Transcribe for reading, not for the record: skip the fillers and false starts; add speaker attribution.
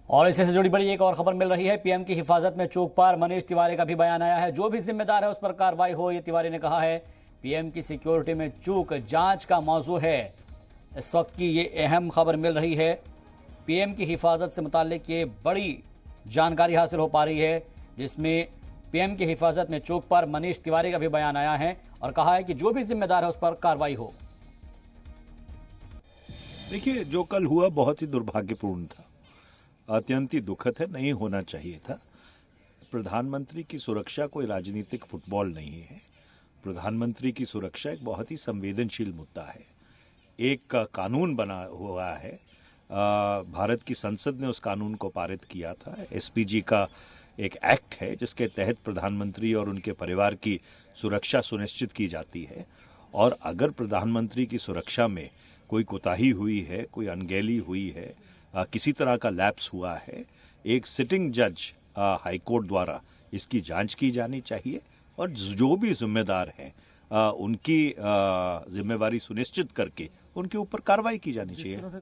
Speaker 1: और इससे जुड़ी बड़ी एक और खबर मिल रही है। पीएम की हिफाजत में चूक पर मनीष तिवारी का भी बयान आया है। जो भी जिम्मेदार है उस पर कार्रवाई हो, ये तिवारी ने कहा है। पीएम की सिक्योरिटी में चूक जांच का मौजू है। इस वक्त की ये अहम खबर मिल रही है। पीएम की हिफाजत से मुताल्लिक ये बड़ी जानकारी हासिल हो पा रही है, जिसमें पीएम की हिफाजत में चूक पर मनीष तिवारी का भी बयान आया है और कहा है कि जो भी जिम्मेदार है उस पर कार्रवाई हो।
Speaker 2: देखिए, जो कल हुआ बहुत ही दुर्भाग्यपूर्ण था, अत्यंत ही दुखद है, नहीं होना चाहिए था। प्रधानमंत्री की सुरक्षा कोई राजनीतिक फुटबॉल नहीं है। प्रधानमंत्री की सुरक्षा एक बहुत ही संवेदनशील मुद्दा है। एक कानून बना हुआ है, भारत की संसद ने उस कानून को पारित किया था। एसपीजी का एक एक्ट है जिसके तहत प्रधानमंत्री और उनके परिवार की सुरक्षा सुनिश्चित की जाती है। और अगर प्रधानमंत्री की सुरक्षा में कोई कोताही हुई है, कोई अनगहली हुई है, किसी तरह का लैप्स हुआ है, एक सिटिंग जज हाईकोर्ट द्वारा इसकी जांच की जानी चाहिए और जो भी जिम्मेदार हैं उनकी जिम्मेवारी सुनिश्चित करके उनके ऊपर कार्रवाई की जानी चाहिए।